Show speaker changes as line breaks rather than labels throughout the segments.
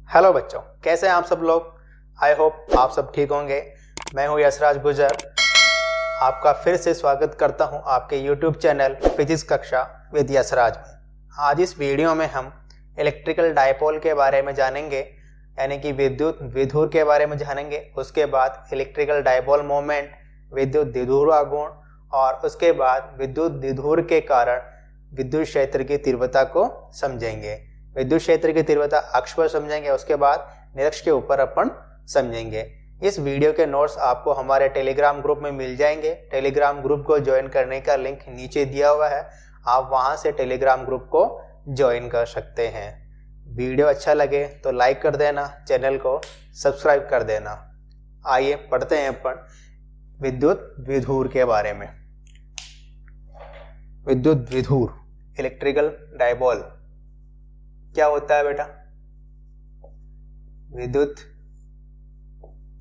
Hello बच्चों, कैसे हैं आप सब लोग। आई होप आप सब ठीक होंगे। मैं हूं यशराज गुजर, आपका फिर से स्वागत करता हूं आपके यूट्यूब चैनल फिजिक्स कक्षा विद यशराज में। आज इस वीडियो में हम इलेक्ट्रिकल डायपोल के बारे में जानेंगे, यानी कि विद्युत द्विध्रुव के बारे में जानेंगे। उसके बाद इलेक्ट्रिकल डायपोल मोमेंट, विद्युत द्विध्रुव आघूर्ण, और उसके बाद विद्युत द्विध्रुव के कारण विद्युत क्षेत्र की तीव्रता को समझेंगे। विद्युत क्षेत्र की तीव्रता अक्ष पर समझेंगे, उसके बाद निरक्ष के ऊपर अपन समझेंगे। इस वीडियो के नोट्स आपको हमारे टेलीग्राम ग्रुप में मिल जाएंगे। टेलीग्राम ग्रुप को ज्वाइन करने का लिंक नीचे दिया हुआ है, आप वहां से टेलीग्राम ग्रुप को ज्वाइन कर सकते हैं। वीडियो अच्छा लगे तो लाइक कर देना, चैनल को सब्सक्राइब कर देना। आइए पढ़ते हैं अपन विद्युत द्विध्रुव के बारे में। विद्युत द्विध्रुव, इलेक्ट्रिकल डायपोल क्या होता है बेटा? विद्युत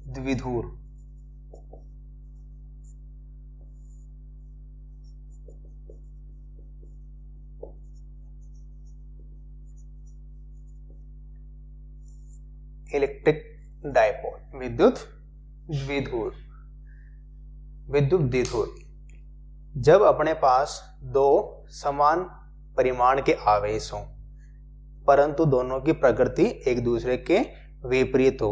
द्विध्रुव इलेक्ट्रिक डायपोल, विद्युत द्विध्रुव। विद्युत द्विध्रुव जब अपने पास दो समान परिमाण के आवेश हों परंतु दोनों की प्रकृति एक दूसरे के विपरीत हो,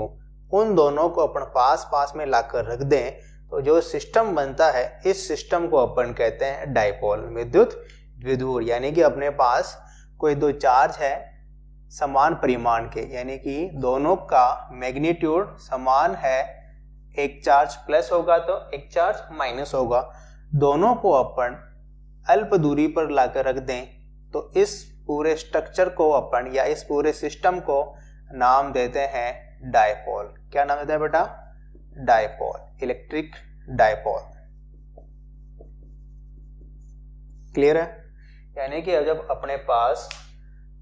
उन दोनों को अपन पास पास में लाकर रख दें तो जो सिस्टम बनता है, इस सिस्टम को अपन कहते हैं डायपोल, विद्युत द्विध्रुव। यानी कि अपने पास कोई दो चार्ज है समान परिमाण के, यानी कि दोनों का मैग्नीट्यूड समान है। एक चार्ज प्लस होगा तो एक चार्ज माइनस होगा। दोनों को अपन अल्प दूरी पर लाकर रख दें तो इस पूरे स्ट्रक्चर को अपन या इस पूरे सिस्टम को नाम देते हैं डायपोल। क्या नाम देते हैं बेटा? Dipole, electric dipole. क्लियर है? यानी कि जब अपने पास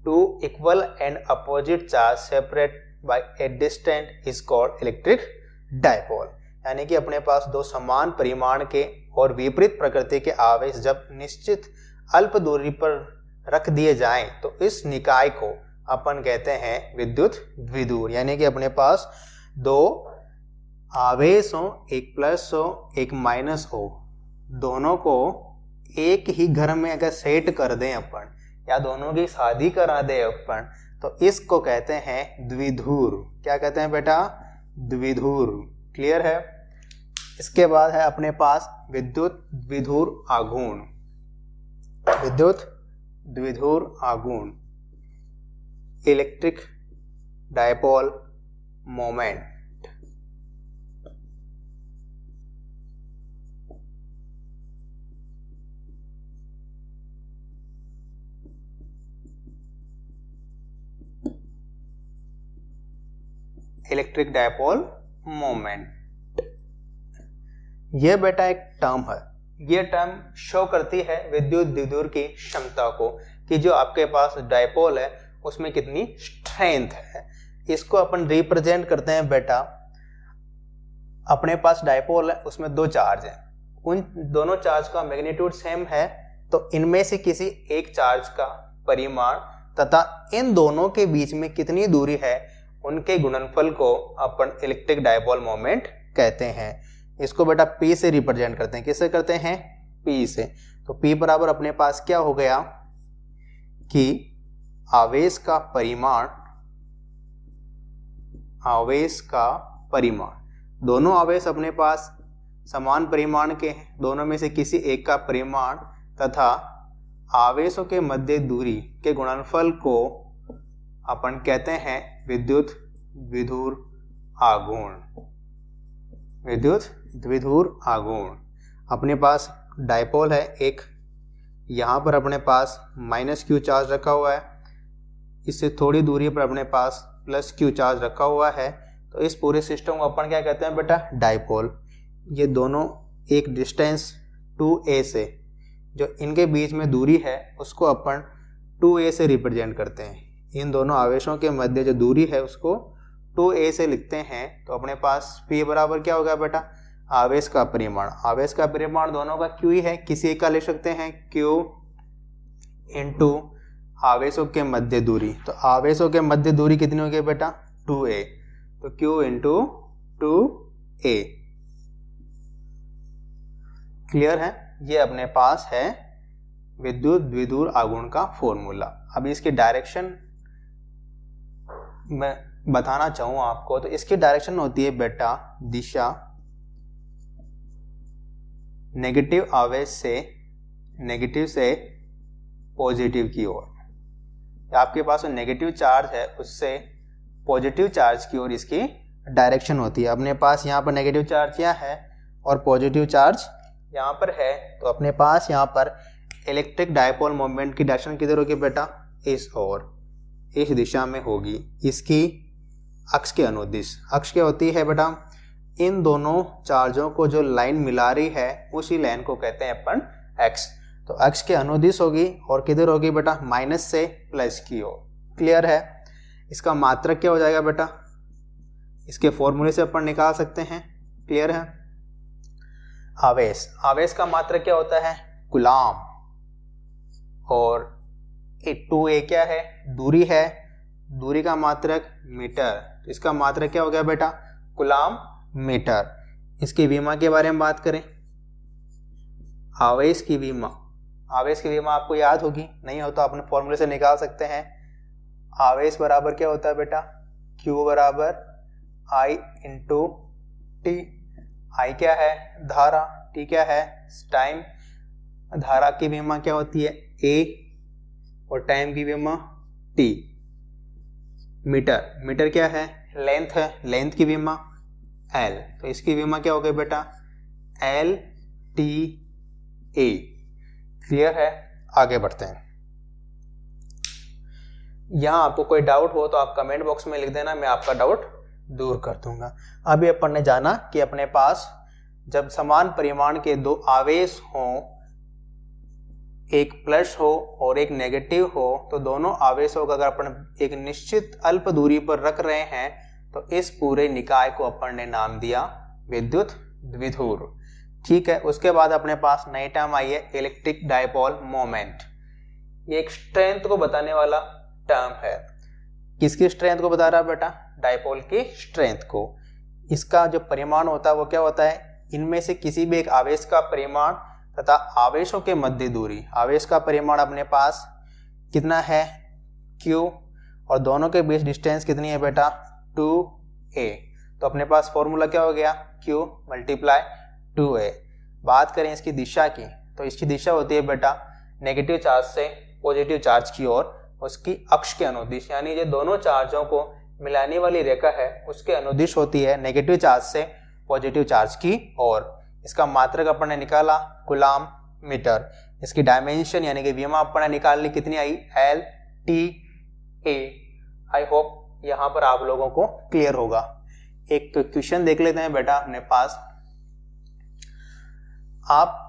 two equal and opposite charge separate by a distance is called electric dipole. यानी कि अपने पास दो समान परिमाण के और विपरीत प्रकृति के आवेश जब निश्चित अल्प दूरी पर रख दिए जाएं तो इस निकाय को अपन कहते हैं विद्युत द्विध्रुव। यानी कि अपने पास दो आवेश हो, एक प्लस हो एक माइनस हो, दोनों को एक ही घर में अगर सेट कर दें अपन या दोनों की शादी करा दें अपन तो इसको कहते हैं द्विध्रुव। क्या कहते हैं बेटा? द्विध्रुव। क्लियर है? इसके बाद है अपने पास विद्युत द्विध्रुव आघूर्ण। विद्युत द्विध्रुव आघूर्ण, electric dipole moment. Electric dipole moment, यह बेटा एक टर्म है। ये टर्म शो करती है विद्युत द्विध्रुव की क्षमता को, कि जो आपके पास डायपोल है उसमें कितनी स्ट्रेंथ है। इसको अपन रिप्रेजेंट करते हैं बेटा, अपने पास डायपोल है उसमें दो चार्ज हैं, उन दोनों चार्ज का मैग्नीट्यूड सेम है तो इनमें से किसी एक चार्ज का परिमाण तथा इन दोनों के बीच में कितनी दूरी है उनके गुणनफल को अपन इलेक्ट्रिक डायपोल मोमेंट कहते हैं। इसको बेटा P से रिप्रेजेंट करते हैं। किससे करते हैं? P से। तो P बराबर अपने पास क्या हो गया कि आवेश का परिमाण, दोनों आवेश अपने पास समान परिमाण के हैं, दोनों में से किसी एक का परिमाण तथा आवेशों के मध्य दूरी के गुणनफल को अपन कहते हैं विद्युत द्विध्रुव आघूर्ण। विद्युत द्विध्रुव आघूर्ण। अपने पास डायपोल है एक, यहाँ पर अपने पास माइनस क्यू चार्ज रखा हुआ है, इससे थोड़ी दूरी पर अपने पास प्लस क्यू चार्ज रखा हुआ है, तो इस पूरे सिस्टम को अपन क्या कहते हैं बेटा? डायपोल। ये दोनों एक डिस्टेंस 2a से, जो इनके बीच में दूरी है उसको अपन 2a से रिप्रेजेंट करते हैं। इन दोनों आवेशों के मध्य जो दूरी है उसको 2a से लिखते हैं। तो अपने पास P बराबर क्या होगा बेटा? आवेश का परिमाण। आवेश का परिमाण दोनों का Q ही है, किसी एक का ले सकते हैं Q इंटू आवेशों के मध्य दूरी। तो आवेशों के मध्य दूरी कितनी होगी बेटा? 2a, तो q इंटू 2a। क्लियर है? ये अपने पास है विद्युत द्विध्रुव आघूर्ण का फॉर्मूला। अभी इसकी डायरेक्शन मैं बताना चाहूँ आपको, तो इसकी डायरेक्शन होती है बेटा दिशा नेगेटिव आवेश से नेगेटिव से पॉजिटिव की ओर। आपके पास नेगेटिव चार्ज है उससे पॉजिटिव चार्ज की ओर इसकी डायरेक्शन होती है। अपने पास यहाँ पर नेगेटिव चार्ज यहाँ है और पॉजिटिव चार्ज यहाँ पर है, तो अपने पास यहाँ पर इलेक्ट्रिक डायपोल मोमेंट की डायरेक्शन किधर होगी बेटा? इस ओर, इस दिशा में होगी, इसकी अक्ष के अनुदिश। अक्ष क्या होती है बेटा? इन दोनों चार्जों को जो लाइन मिला रही है उसी लाइन को कहते हैं अपन एक्स। तो अक्ष के अनुदिश होगी और किधर होगी बेटा? माइनस से प्लस की ओर। क्लियर है? इसका मात्रक क्या हो जाएगा बेटा? इसके फॉर्मूले से अपन निकाल सकते हैं। क्लियर है? आवेश, आवेश का मात्रक क्या होता है? कूलाम। और 2a क्या है? दूरी है, दूरी का मात्रक मीटर, तो इसका मात्रक क्या हो गया बेटा? Coulomb metre. इसकी विमा के बारे में बात करें, आवेश की विमा, आवेश की विमा आपको याद होगी, नहीं हो तो अपने फॉर्मूले से निकाल सकते हैं। आवेश बराबर क्या होता है बेटा? Q बराबर I इंटू टी। I क्या है? धारा, T क्या है? टाइम। धारा की विमा क्या होती है? A और टाइम की विमा T। मीटर, मीटर क्या है? लेंथ है, लेंथ की विमा L, तो इसकी विमा क्या हो गई बेटा? L T A। क्लियर है? आगे बढ़ते हैं। यहाँ आपको कोई डाउट हो तो आप कमेंट बॉक्स में लिख देना, मैं आपका डाउट दूर कर दूंगा। अभी अपन ने जाना कि अपने पास जब समान परिमाण के दो आवेश हों, एक प्लस हो और एक नेगेटिव हो, तो दोनों आवेशों को अगर अपन एक निश्चित अल्प दूरी पर रख रहे हैं तो इस पूरे निकाय को अपन ने नाम दिया विद्युत द्विध्रुव। ठीक है? उसके बाद अपने पास नई टर्म आई है इलेक्ट्रिक डायपोल मोमेंट। ये एक स्ट्रेंथ को बताने वाला टर्म है। किसकी स्ट्रेंथ को बता रहा है बेटा? डायपोल की स्ट्रेंथ को। इसका जो परिमाण होता है वो क्या होता है? इनमें से किसी भी एक आवेश का परिमाण तथा आवेशों के मध्य दूरी। आवेश का परिमाण अपने पास कितना है? Q, और दोनों के बीच डिस्टेंस कितनी है बेटा? 2a। तो अपने पास फॉर्मूला क्या हो गया? Q multiply 2a। बात करें इसकी दिशा की, तो इसकी दिशा होती है बेटा नेगेटिव चार्ज से पॉजिटिव चार्ज की ओर, उसकी अक्ष के अनुदिश, यानी ये दोनों चार्जों को मिलाने वाली रेखा है उसके अनुदिश होती है नेगेटिव चार्ज से पॉजिटिव चार्ज की ओर। इसका मात्रक अपन ने निकाला कूलाम मीटर। इसकी डायमेंशन यानी कि विमा अपन ने निकाल ली, कितनी आई? L T A। I hope यहाँ पर आप लोगों को क्लियर होगा। एक क्वेश्चन देख लेते हैं बेटा अपने पास। आप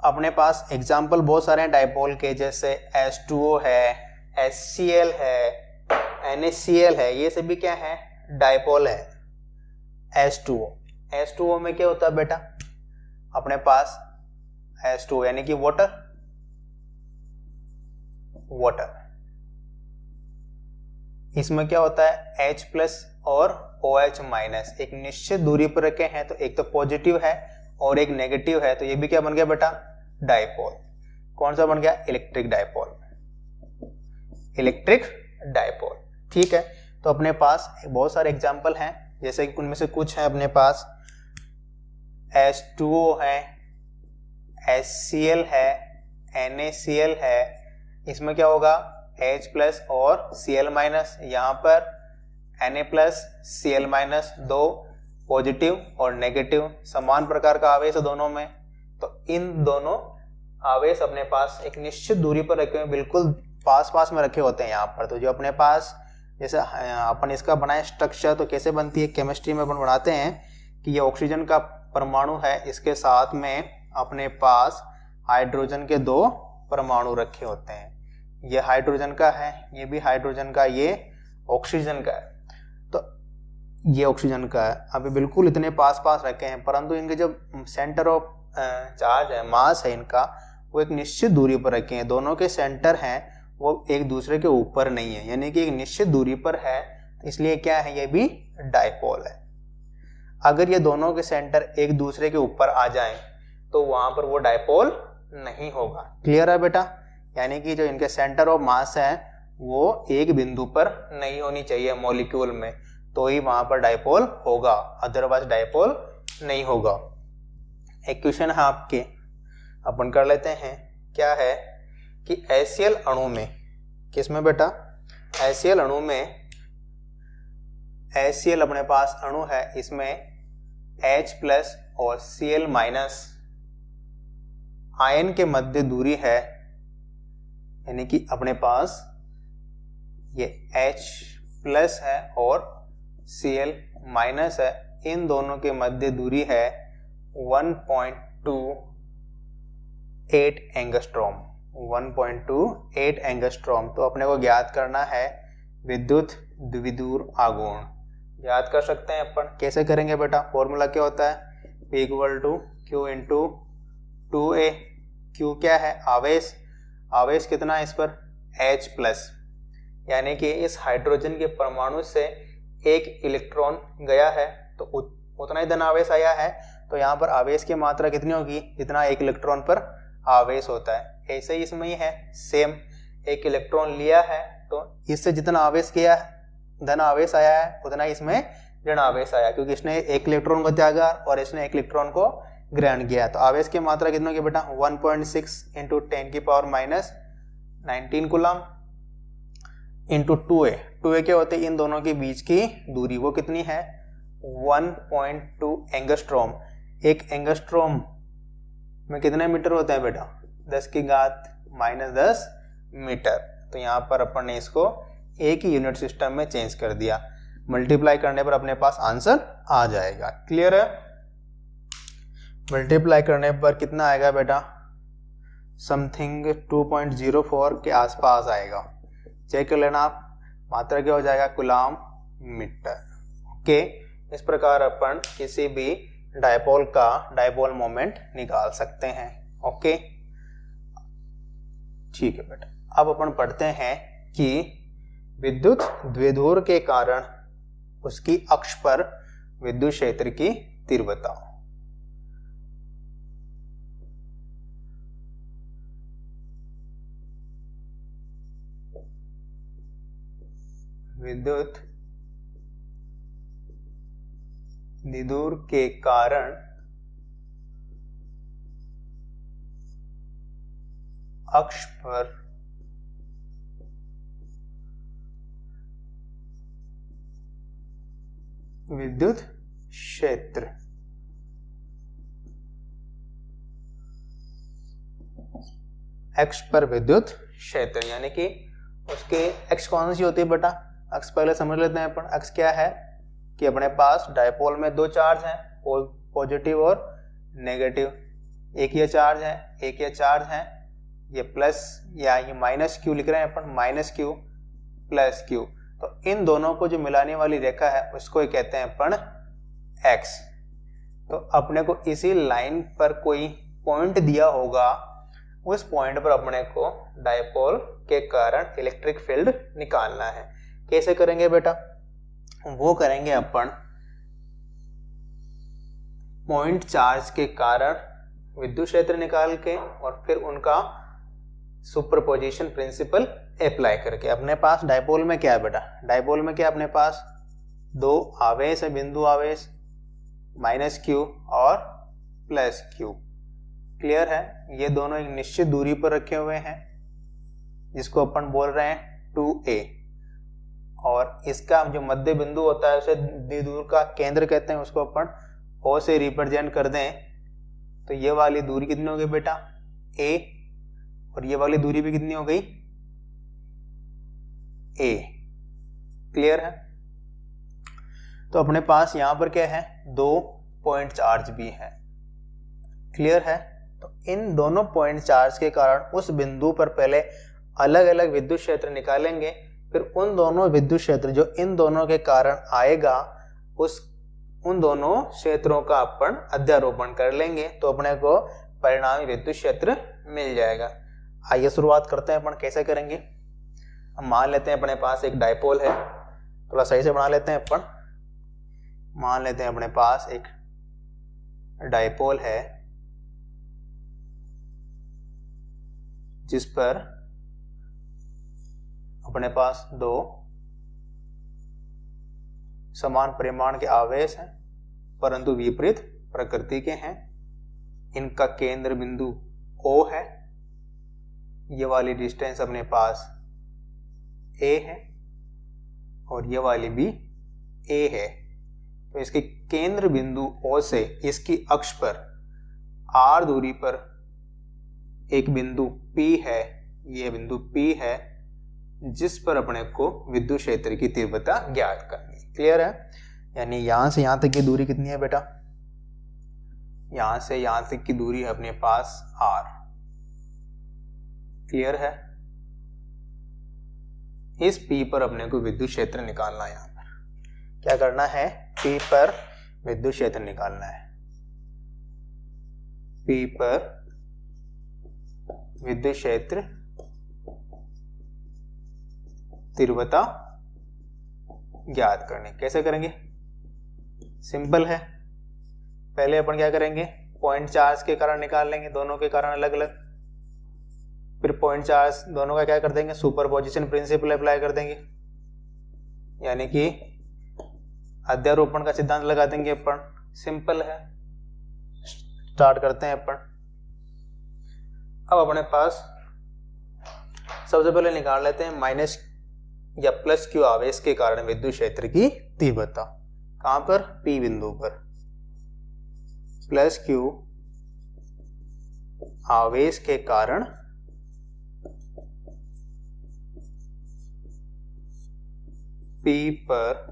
अपने पास एग्जाम्पल बहुत सारे हैं डायपोल के, जैसे H2O है, HCl है, NaCl है, ये सभी क्या है? डायपोल है। H2O में क्या होता है बेटा? अपने पास H2O यानी कि वाटर, इसमें क्या होता है? H प्लस और OH माइनस एक निश्चित दूरी पर रखे हैं, तो एक तो पॉजिटिव है और एक नेगेटिव है, तो ये भी क्या बन गया बेटा? डायपोल। कौन सा बन गया? Electric dipole. Electric dipole. ठीक है? तो अपने पास बहुत सारे एग्जाम्पल हैं, जैसे कि उनमें से कुछ है अपने पास H2O है, HCl है, NaCl है। इसमें क्या होगा? H प्लस और Cl माइनस, यहाँ पर Na प्लस Cl माइनस, दो पॉजिटिव और नेगेटिव समान प्रकार का आवेश है दोनों में, तो इन दोनों आवेश अपने पास एक निश्चित दूरी पर रखे हुए, बिल्कुल पास पास में रखे होते हैं यहाँ पर। तो जो अपने पास जैसे अपन इसका बनाए स्ट्रक्चर, तो कैसे बनती है? केमिस्ट्री में अपन बनाते हैं कि ये ऑक्सीजन का परमाणु है, इसके साथ में अपने पास हाइड्रोजन के दो परमाणु रखे होते हैं। ये हाइड्रोजन का है, ये भी हाइड्रोजन का, ये ऑक्सीजन का है, तो ये ऑक्सीजन का है। अभी बिल्कुल इतने पास पास रखे हैं, परंतु इनके जो सेंटर ऑफ चार्ज है, मास है इनका, वो एक निश्चित दूरी पर रखे हैं। दोनों के सेंटर हैं वो एक दूसरे के ऊपर नहीं है, यानी कि एक निश्चित दूरी पर है इसलिए क्या है, ये भी डायपोल है। अगर ये दोनों के सेंटर एक दूसरे के ऊपर आ जाएं तो वहां पर वो डायपोल नहीं होगा। क्लियर है बेटा? यानी कि जो इनके सेंटर ऑफ मास है वो एक बिंदु पर नहीं होनी चाहिए मॉलिक्यूल में, तो ही वहां पर डायपोल होगा, अदरवाइज डायपोल नहीं होगा। एक क्वेश्चन है आपके, अपन कर लेते हैं। क्या है कि HCl अणु में, किसमें बेटा? HCl अणु में, HCl अपने पास अणु है, इसमें H+ और Cl- आयन के मध्य दूरी है, यानी कि अपने पास ये H+ है और Cl- है, इन दोनों के मध्य दूरी है 1.28 एंगस्ट्रॉम। 1.28 एंगस्ट्रॉम। तो अपने को ज्ञात करना है विद्युत द्विध्रुव आघूर्ण। याद कर सकते हैं अपन, कैसे करेंगे बेटा? फॉर्मूला क्या होता है? P = Q × 2A। Q क्या है? आवेश। आवेश कितना है इस पर? H+। यानी कि इस हाइड्रोजन के परमाणु से एक इलेक्ट्रॉन गया है तो उतना ही धन आवेश आया है, तो यहाँ पर आवेश की मात्रा कितनी होगी? जितना एक इलेक्ट्रॉन पर आवेश होता है। ऐसे ही इसमें ही है सेम, एक इलेक्ट्रॉन लिया है तो इससे जितना आवेश किया धन आवेश आया है उतना ही इसमें ऋण आवेश आया, क्योंकि इसने एक इलेक्ट्रॉन को त्यागा और इसने एक इलेक्ट्रॉन को ग्रहण किया। तो आवेश की मात्रा कितनी होगी बेटा? 1.6 × 10⁻⁹ कूलम इंटू 2A। 2A क्या होते हैं? इन दोनों के बीच की दूरी, वो कितनी है? 1.2 एंगस्ट्रॉम। एक एंगस्ट्रॉम में कितने मीटर होते हैं बेटा? 10⁻⁻10 मीटर। तो यहाँ पर अपन ने इसको एक ही यूनिट सिस्टम में चेंज कर दिया, मल्टीप्लाई करने पर अपने पास आंसर आ जाएगा। क्लियर है? मल्टीप्लाई करने पर कितना आएगा बेटा? समथिंग 2.04 के आसपास आएगा। चेक कर लेना आप, मात्रा क्या हो जाएगा? Coulomb metre. ओके, इस प्रकार अपन किसी भी डायपोल का डायपोल मोमेंट निकाल सकते हैं। ओके, ठीक है बेटा। अब अपन पढ़ते हैं कि विद्युत द्विध्रुव के कारण उसकी अक्ष पर विद्युत क्षेत्र की तीव्रता। विद्युत द्विध्रुव के कारण अक्ष पर विद्युत क्षेत्र। अक्ष पर विद्युत क्षेत्र यानी कि उसके अक्ष कौन सी होती है बेटा? अक्ष पहले समझ लेते हैं अपन। अक्ष क्या है कि अपने पास डायपोल में दो चार्ज हैं, पॉजिटिव और नेगेटिव। एक ये चार्ज है, एक ये चार्ज है, ये प्लस या ये -Q लिख रहे हैं अपन, -Q +Q। तो इन दोनों को जो मिलाने वाली रेखा है उसको कहते हैं अपन X। तो अपने को इसी लाइन पर कोई पॉइंट दिया होगा, उस पॉइंट पर अपने को डायपोल के कारण इलेक्ट्रिक फील्ड निकालना है। कैसे करेंगे बेटा? वो करेंगे अपन पॉइंट चार्ज के कारण विद्युत क्षेत्र निकाल के और फिर उनका सुपरपोजिशन प्रिंसिपल अप्लाई करके। अपने पास डायपोल में क्या है बेटा? डायपोल में क्या अपने पास दो आवेश है, बिंदु आवेश -Q और +Q। क्लियर है? ये दोनों एक निश्चित दूरी पर रखे हुए हैं जिसको अपन बोल रहे हैं 2A, और इसका जो मध्य बिंदु होता है उसे द्विध्रुव का केंद्र कहते हैं, उसको अपन O से रिप्रेजेंट कर दें तो ये वाली दूरी कितनी हो गई बेटा? A, और ये वाली दूरी भी कितनी हो गई? A। क्लियर है? तो अपने पास यहां पर क्या है? दो पॉइंट चार्ज भी है। क्लियर है? तो इन दोनों पॉइंट चार्ज के कारण उस बिंदु पर पहले अलग अलग विद्युत क्षेत्र निकालेंगे, फिर उन दोनों विद्युत क्षेत्र जो इन दोनों के कारण आएगा उन दोनों क्षेत्रों का अपन अध्यारोपण कर लेंगे तो अपने को परिणामी विद्युत क्षेत्र मिल जाएगा। आइए शुरुआत करते हैं अपन कैसे करेंगे। हम मान लेते हैं अपने पास एक डायपोल है, थोड़ा सही से बना लेते हैं अपन। मान लेते हैं अपने पास एक डाइपोल है जिस पर अपने पास दो समान परिमाण के आवेश हैं परंतु विपरीत प्रकृति के हैं। इनका केंद्र बिंदु O है। ये वाली डिस्टेंस अपने पास A है और ये वाली भी A है। तो इसके केंद्र बिंदु O से इसकी अक्ष पर R दूरी पर एक बिंदु P है। ये बिंदु P है जिस पर अपने को विद्युत क्षेत्र की तीव्रता ज्ञात करनी। क्लियर है? यानी यहां से यहां तक की दूरी कितनी है बेटा? यहां से यहां तक की दूरी है अपने पास R। क्लियर है? इस P पर अपने को विद्युत क्षेत्र निकालना है। यहां पर क्या करना है? P पर विद्युत क्षेत्र निकालना है। P पर विद्युत क्षेत्र तीव्रता ज्ञात करनी। कैसे करेंगे? सिंपल है। पहले अपन क्या करेंगे? पॉइंट चार्ज के कारण निकाल लेंगे, दोनों के कारण अलग अलग। फिर पॉइंट चार्ज दोनों का क्या कर देंगे? सुपरपोजिशन प्रिंसिपल अप्लाई कर देंगे, यानी कि अध्यारोपण का सिद्धांत लगा देंगे अपन। सिंपल है। स्टार्ट करते हैं अपन। अब अपने पास सबसे पहले निकाल लेते हैं माइनस या प्लस क्यू आवेश के कारण विद्युत क्षेत्र की तीव्रता। कहां पर? P बिंदु पर। प्लस क्यू आवेश के कारण P पर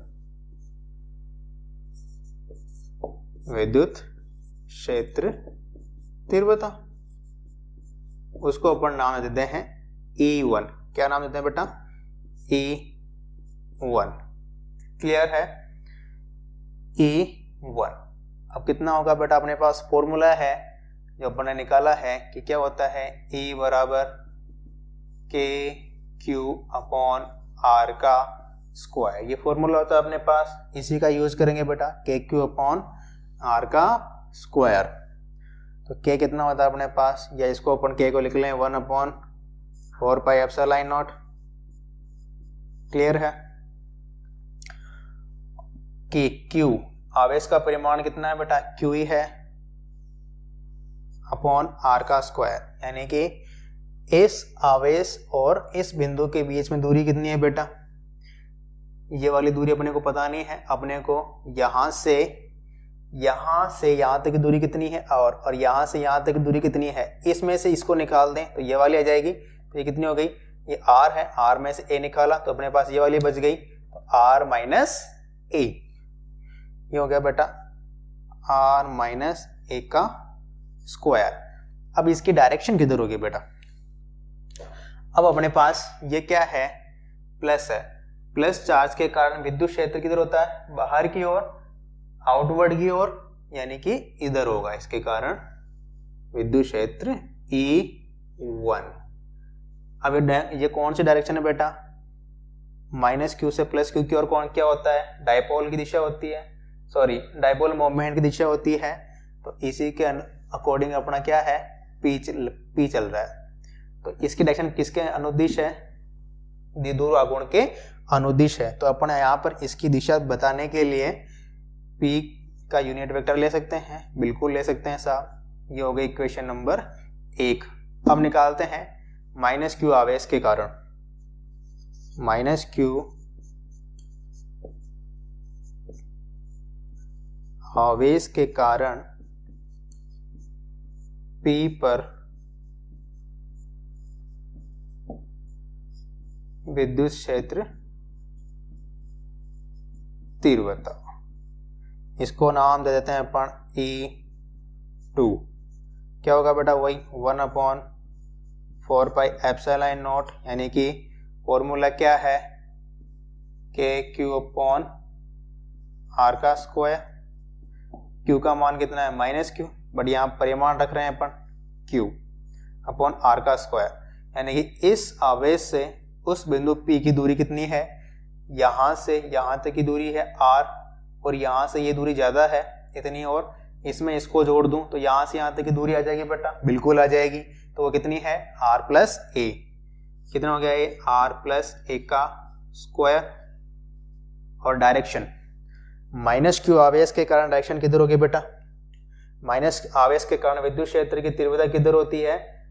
विद्युत क्षेत्र तीव्रता, उसको अपन नाम देते हैं E1। क्या नाम देते हैं बेटा? E1। क्लियर है? E1। अब कितना होगा बेटा? अपने पास फॉर्मूला है जो अपन ने निकाला है कि क्या होता है? E बराबर के क्यू अपॉन आर का स्क्वायर। ये फॉर्मूला होता है अपने पास, इसी का यूज करेंगे बेटा। के क्यू अपॉन आर का स्क्वायर। तो के कितना होता है अपने पास? या इसको अपन के को लिख लें 1/4 पाई एप्सिलॉन नॉट। क्लियर है? कि Q आवेश का परिमाण कितना है बेटा? Q ही है अपॉन R का स्क्वायर, यानी कि इस आवेश और इस बिंदु के बीच में दूरी कितनी है बेटा? ये वाली दूरी अपने को पता नहीं है। अपने को यहां से यहां तक की दूरी कितनी है और यहां से यहां तक की दूरी कितनी है, इसमें से इसको निकाल दें तो ये वाली आ जाएगी। तो ये कितनी हो गई? ये R है, R में से A निकाला तो अपने पास ये वाली बच गई, तो R माइनस A। ये हो गया बेटा R माइनस A का स्क्वायर। अब इसकी डायरेक्शन किधर होगी बेटा? अब अपने पास ये क्या है? प्लस है। प्लस चार्ज के कारण विद्युत क्षेत्र किधर होता है? बाहर की ओर, आउटवर्ड की ओर, यानी कि इधर होगा। इसके कारण विद्युत क्षेत्र E1। अब ये कौन सी डायरेक्शन है बेटा? माइनस क्यू से प्लस क्यू की ओर कौन क्या होता है? डायपोल की दिशा होती है, सॉरी डायपोल मोमेंट की दिशा होती है। तो इसी के अकॉर्डिंग अपना क्या है? पी चल रहा है। तो इसकी डायरेक्शन किसके अनुदिश है? द्विध्रुव आघूर्ण के अनुदिश है। तो अपन यहाँ पर इसकी दिशा बताने के लिए P का यूनिट वेक्टर ले सकते हैं, बिल्कुल ले सकते हैं साहब। ये हो गई इक्वेशन नंबर 1। अब निकालते हैं माइनस क्यू आवेश के कारण। माइनस क्यू आवेश के कारण P पर विद्युत क्षेत्र तीव्रता, इसको नाम दे देते हैं अपन E2। क्या होगा बेटा? वही 1/4 पाई एप्सिलॉन नॉट, यानी कि फॉर्मूला क्या है? के क्यू अपॉन आर का स्क्वायर। क्यू का मान कितना है? माइनस क्यू, बट यहाँ परिमाण रख रहे हैं अपन क्यू अपॉन आर का स्क्वायर, यानी कि इस आवेश से उस बिंदु P की दूरी कितनी है? यहाँ से यहाँ तक की दूरी है r, और यहाँ से ये दूरी ज़्यादा है इतनी, और इसमें इसको जोड़ दूं तो यहाँ से यहाँ तक की दूरी आ जाएगी बेटा, बिल्कुल आ जाएगी। तो वो कितनी है, r प्लस ए। कितना हो गया ये, r प्लस ए का स्क्वायर। और डायरेक्शन माइनस क्यू आवेश के कारण डायरेक्शन किधर होगी बेटा, माइनस आवेश के कारण विद्युत क्षेत्र की तीव्रता किधर होती है,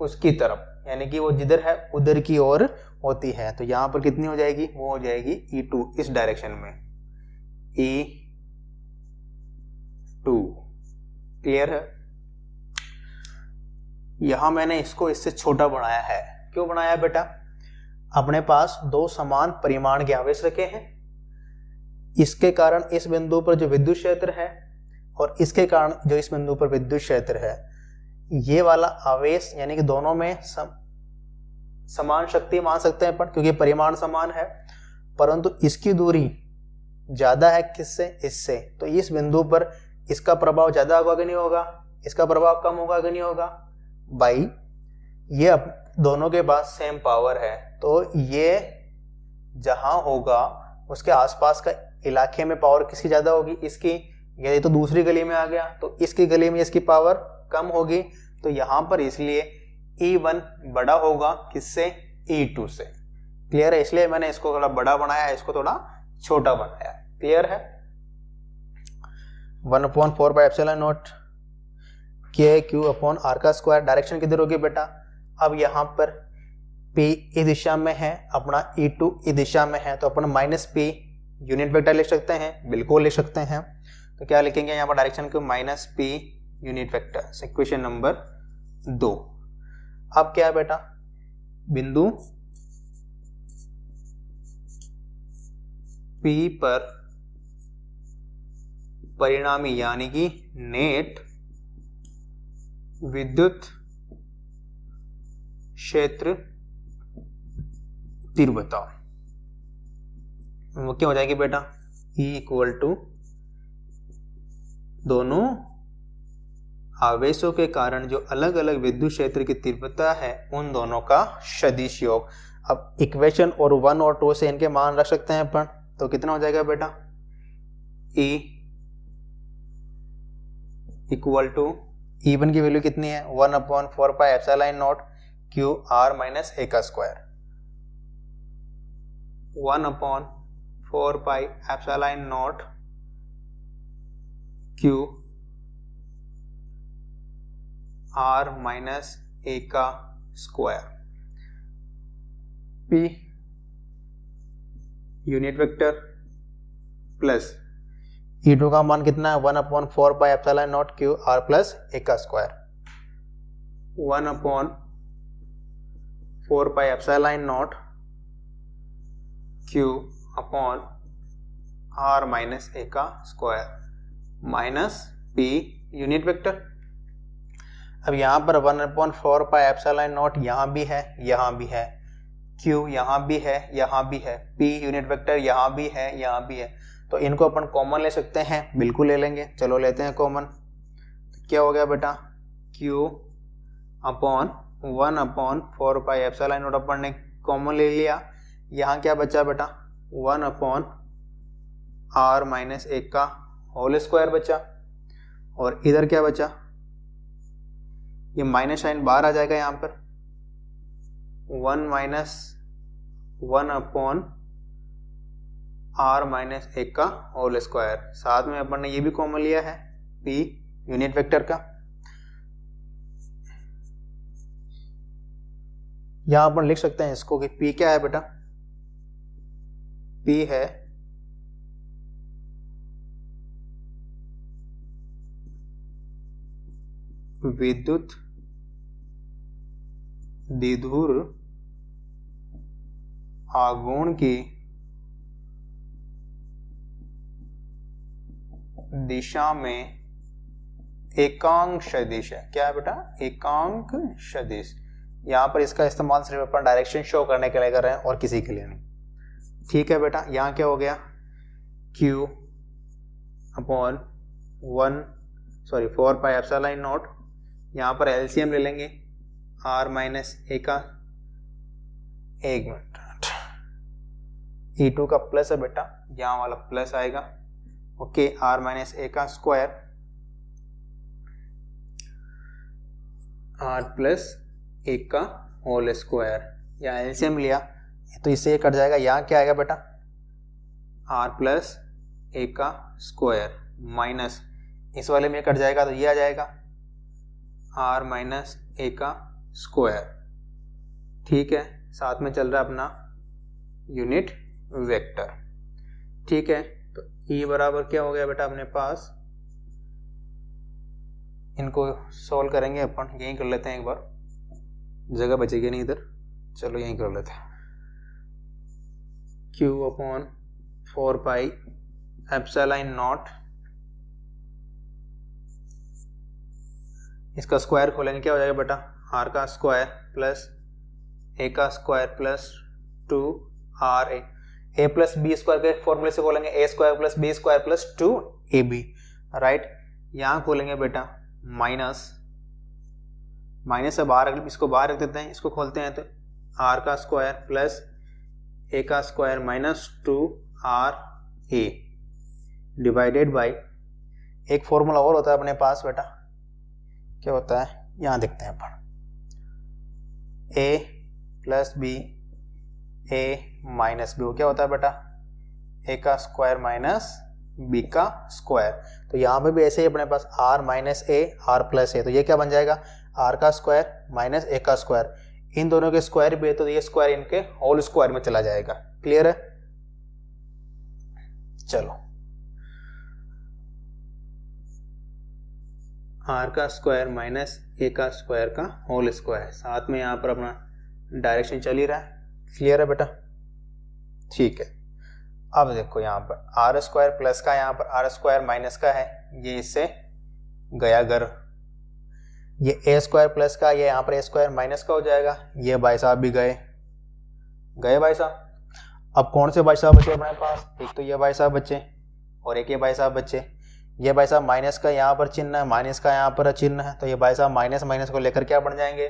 उसकी तरफ, यानी कि वो जिधर है उधर की ओर होती है। तो यहाँ पर कितनी हो जाएगी, वो हो जाएगी E2 इस डायरेक्शन में, E2। क्लियर है। यहां मैंने इसको इससे छोटा बनाया है, क्यों बनाया बेटा, अपने पास दो समान परिमाण के आवेश रखे हैं, इसके कारण इस बिंदु पर जो विद्युत क्षेत्र है और इसके कारण जो इस बिंदु पर विद्युत क्षेत्र है, ये वाला आवेश यानी कि दोनों में समान शक्ति मान सकते हैं अपन, क्योंकि परिमाण समान है, परंतु इसकी दूरी ज्यादा है किससे, इससे। तो इस बिंदु पर इसका प्रभाव ज्यादा होगा कि नहीं होगा, इसका प्रभाव कम होगा कि नहीं होगा भाई। ये दोनों के पास सेम पावर है, तो ये जहां होगा उसके आसपास का इलाके में पावर किसकी ज्यादा होगी, इसकी। यदि तो दूसरी गली में आ गया तो इसकी गली में इसकी पावर कम होगी, तो यहां पर इसलिए E1 बड़ा होगा किससे, E2 से। क्लियर है, इसलिए मैंने इसको थोड़ा बड़ा बनाया, इसको थोड़ा छोटा बनाया। क्लियर है। 1/4πε0 KQ/r का स्क्वायर। डायरेक्शन किधर होगी बेटा, अब यहाँ पर P इस दिशा में है, अपना E2 इस दिशा में है, तो अपन माइनस P यूनिट वेक्टर लिख सकते हैं, बिल्कुल लिख सकते हैं। तो क्या लिखेंगे यहाँ पर डायरेक्शन को, minus P unit vector. Equation number 2। अब क्या है बेटा, बिंदु P पर परिणामी यानी कि नेट विद्युत क्षेत्र तीव्रता वो क्या हो जाएगी बेटा, E = दोनों आवेशों के कारण जो अलग अलग विद्युत क्षेत्र की तीव्रता है उन दोनों का सदिश योग। अब इक्वेशन और 1 और 2 से इनके मान रख सकते हैं अपन, तो कितना हो जाएगा बेटा, E E1 की वैल्यू कितनी है, 1/4πε0 QR - a का स्क्वायर। 1/4πε0 QR - a का square. P unit vector plus E2 का मान कितना है, 1/4πε0 QR + a का स्क्वायर। 1/4πε0 QR - a का square minus P unit vector. अब यहाँ पर 1/4πε0 यहाँ भी है, यहाँ भी है, Q यहाँ भी है, यहाँ भी है, P यूनिट वेक्टर यहाँ भी है, यहाँ भी है, तो इनको अपन कॉमन ले सकते हैं, बिल्कुल ले लेंगे। चलो लेते हैं कॉमन। क्या हो गया बेटा, Q/1/4πε0 अपन ने कॉमन ले लिया। यहाँ क्या बचा बेटा, 1/r - a का होल स्क्वायर बचा, और इधर क्या बचा, ये माइनस साइन बाहर आ जाएगा यहाँ पर, 1 - 1/r - a का होल स्क्वायर। साथ में अपन ने ये भी कॉमन लिया है P यूनिट वेक्टर का। यहां अपन लिख सकते हैं इसको कि P क्या है बेटा, P है विद्युत द्विध्रुव आघूर्ण की दिशा में एकांक सदिश है। क्या है बेटा, एकांक सदिश। यहां पर इसका इस्तेमाल सिर्फ अपन डायरेक्शन शो करने के लिए कर रहे हैं और किसी के लिए नहीं। ठीक है बेटा, यहां क्या हो गया, Q/4πε0, यहां पर एलसीएम ले लेंगे, r - a का, एक मिनट, E2 का प्लस है बेटा, यहाँ वाला प्लस आएगा। ओके, r माइनस ए का स्क्वायर r प्लस ए का होल स्क्वायर, यहाँ एलसीएम लिया तो इससे ये कट जाएगा। यहाँ क्या आएगा बेटा, r प्लस ए का स्क्वायर माइनस इस वाले में कट जाएगा तो ये आ जाएगा r माइनस ए का स्क्वायर। ठीक है, साथ में चल रहा है अपना यूनिट वेक्टर। ठीक है, तो E बराबर क्या हो गया बेटा अपने पास, इनको सॉल्व करेंगे अपन, यहीं कर लेते हैं एक बार, जगह बचेगी नहीं इधर, चलो यहीं कर लेते हैं। Q upon 4 pi epsilon not, इसका स्क्वायर खोलेंगे क्या हो जाएगा बेटा, r का स्क्वायर प्लस ए का square plus 2r A plus B square के फॉर्मूले से खोलेंगे A square plus B square plus 2ab, right. यहाँ खोलेंगे बेटा माइनस से बाहर, इसको बाहर रख देते हैं, इसको खोलते हैं तो r का स्क्वायर प्लस ए का square minus 2ra divided by, एक फॉर्मूला और होता है अपने पास बेटा, क्या होता है यहाँ देखते हैं अपन, a plus B a minus B, क्या होता है बेटा a का स्क्वायर माइनस b का स्क्वायर। तो यहाँ पे भी ऐसे ही अपने पास r minus A r plus A, तो ये क्या बन जाएगा r का स्क्वायर माइनस a का स्क्वायर, इन दोनों के स्क्वायर भी है तो ये स्क्वायर इनके होल स्क्वायर में चला जाएगा। क्लियर है, चलो r का स्क्वायर माइनस a का स्क्वायर का होल स्क्वायर, साथ में यहाँ पर अपना डायरेक्शन चल ही रहा है। क्लियर है बेटा, ठीक है। अब देखो यहाँ पर आर स्क्वायर प्लस का, यहाँ पर आर स्क्वायर माइनस का है, ये इससे गया घर, ये ए स्क्वायर प्लस का, ये यहाँ पर ए स्क्वायर माइनस का हो जाएगा, ये भाई साहब भी गए भाई साहब। अब कौन से भाई साहब बचे अपने पास, एक तो ये भाई साहब बचे और एक ये भाई साहब बचे। ये भाई साहब माइनस का यहाँ पर चिन्ह है, माइनस का यहाँ पर चिन्ह है, तो ये भाई साहब माइनस माइनस को लेकर क्या बन जाएंगे,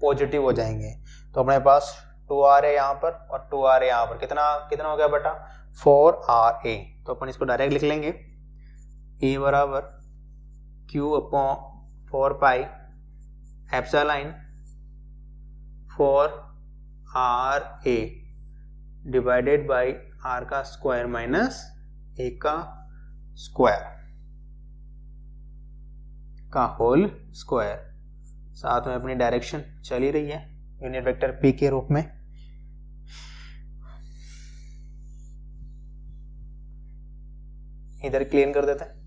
पॉजिटिव हो जाएंगे। तो अपने पास 2r है यहाँ पर और 2r है यहाँ पर, कितना हो गया बेटा 4ra। तो अपन इसको डायरेक्ट लिख लेंगे, E बराबर Q upon 4 pi epsilon 4ra divided by r का स्क्वायर माइनस a का स्क्वायर का होल स्क्वायर, साथ में अपनी डायरेक्शन चल ही रही है यूनिट वेक्टर p के रूप में। इधर क्लीन कर देते हैं।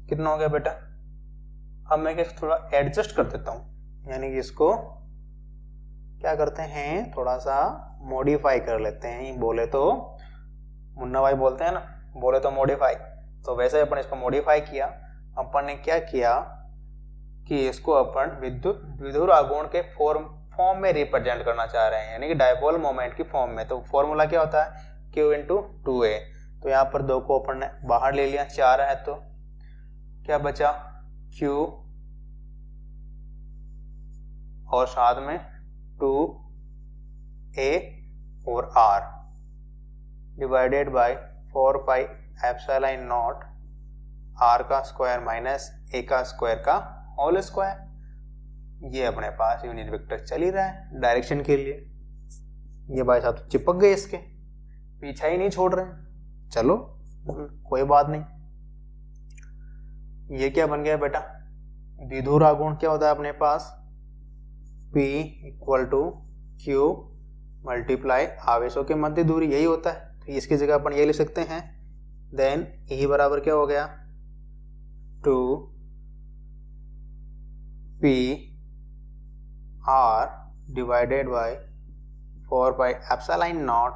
कितना हो गया बेटा, अब मैं थोड़ा एडजस्ट कर देता हूं, यानी कि इसको क्या करते हैं, थोड़ा सा मॉडिफाई कर लेते हैं। बोले तो मुन्ना भाई बोलते हैं ना, बोले तो मॉडिफाई, तो वैसे अपन इसको मॉडिफाई किया। अपन ने क्या किया कि इसको अपन विद्युत आघूर्ण के फॉर्म में रिप्रेजेंट करना चाह रहे हैं, यानी कि डायपोल मोमेंट की फॉर्म में। तो फॉर्मूला क्या होता है, Q इंटू 2a। तो यहाँ पर 2 को अपन ने बाहर ले लिया, 4 है तो क्या बचा Q और साथ में 2a और r divided by 4 pi epsilon naught r का स्क्वायर माइनस a का स्क्वायर का होल स्क्वायर। ये अपने पास यूनिट वेक्टर चल ही रहा है डायरेक्शन के लिए। ये भाई साहब तो चिपक गए, इसके पीछा ही नहीं छोड़ रहे हैं। चलो कोई बात नहीं। ये क्या बन गया बेटा, विद्युत आघूर्ण क्या होता है अपने पास, P equal to Q multiply आवेशों के मध्य दूरी, यही होता है। तो इसकी जगह अपन ये लिख सकते हैं, देन E बराबर क्या हो गया 2P R divided by 4 pi epsilon naught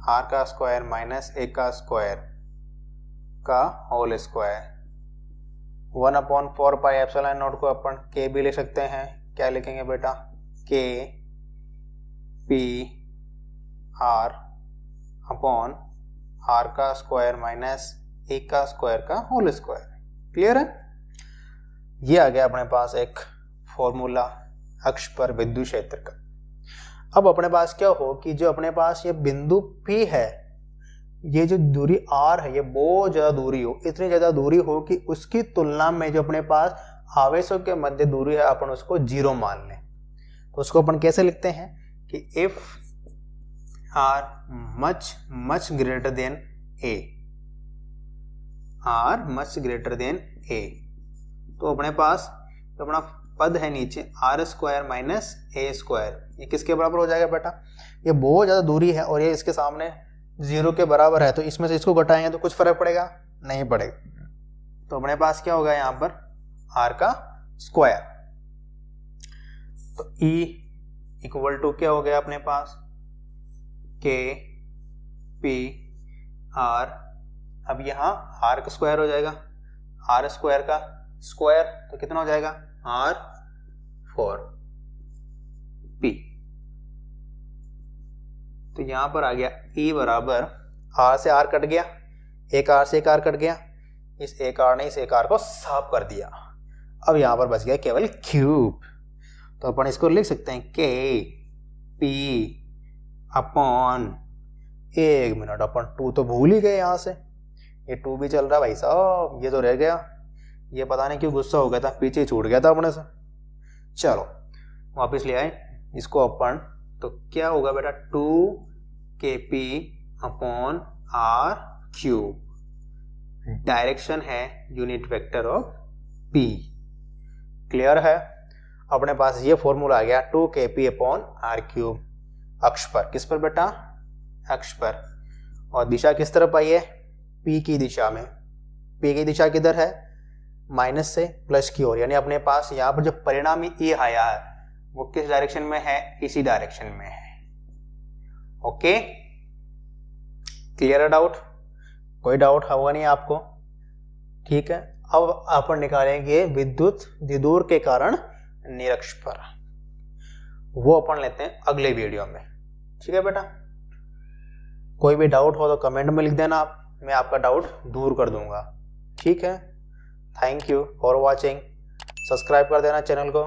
R का स्क्वायर माइनस A का स्क्वायर का whole square. 1/4 pi epsilon naught को अपन K भी ले सकते हैं। क्या लिखेंगे बेटा, K P R upon R का स्क्वायर माइनस A का स्क्वायर का होल स्क्वायर। क्लियर है। ये आ गया अपने पास एक फॉर्मूला अक्ष पर विद्युत क्षेत्र का। अब अपने पास क्या हो कि जो अपने पास ये बिंदु P है, ये जो दूरी R है, ये बहुत ज़्यादा दूरी हो, इतनी ज़्यादा दूरी हो कि उसकी तुलना में जो अपने पास आवेशों के मध्य दूरी है अपन उसको 0 मान लें। तो उसको अपन कैसे लिखते हैं कि if R much greater than A, R much greater than A, तो अपने पास तो अपना पद है नीचे R² माइनस A², ये किसके बराबर हो जाएगा बेटा? ये बहुत ज़्यादा दूरी है और ये इसके सामने 0 के बराबर है, तो इसमें से इसको घटाएंगे तो कुछ फर्क पड़ेगा? नहीं पड़ेगा। तो अपने पास क्या होगा यहाँ पर R का स्क्वायर। तो E इक्वल टू क्या हो गया अपने पास K P R। अब यहाँ R का स्क्वायर हो जाएगा, R² का स्क्वायर तो कितना हो जाएगा R4 P। तो यहां पर आ गया E बराबर R से R कट गया, एक R से एक R कट गया, इस एक R ने इस एक R को साफ कर दिया। अब यहां पर बच गया केवल क्यूब। तो अपन इसको लिख सकते हैं K P अपॉन, एक मिनट अपन 2 तो भूल ही गए, यहां से ये 2 भी चल रहा है भाई साहब, ये तो रह गया, ये पता नहीं क्यों गुस्सा हो गया था, पीछे छूट गया था अपने से। चलो वापस ले आए इसको अपन, तो क्या होगा बेटा 2kp upon r cube, direction है unit vector of p। Clear है? अपने पास ये फॉर्मूला आ गया 2kp अपॉन r क्यूब अक्ष पर। किस पर बेटा? अक्ष पर। और दिशा किस तरफ आई है? p की दिशा में। p की दिशा किधर है? माइनस से प्लस की ओर, यानी अपने पास यहाँ पर जो परिणामी E आया है वो किस डायरेक्शन में है? इसी डायरेक्शन में है। ओके, क्लियर है? डाउट? कोई डाउट होगा नहीं आपको? ठीक है, अब अपन निकालेंगे विद्युत द्विध्रुव के कारण निरक्ष पर, वो अपन लेते हैं अगले वीडियो में। ठीक है बेटा, कोई भी डाउट हो तो कमेंट में लिख देना आप, मैं आपका डाउट दूर कर दूंगा। ठीक है, thank you for watching, subscribe कर देना चैनल को।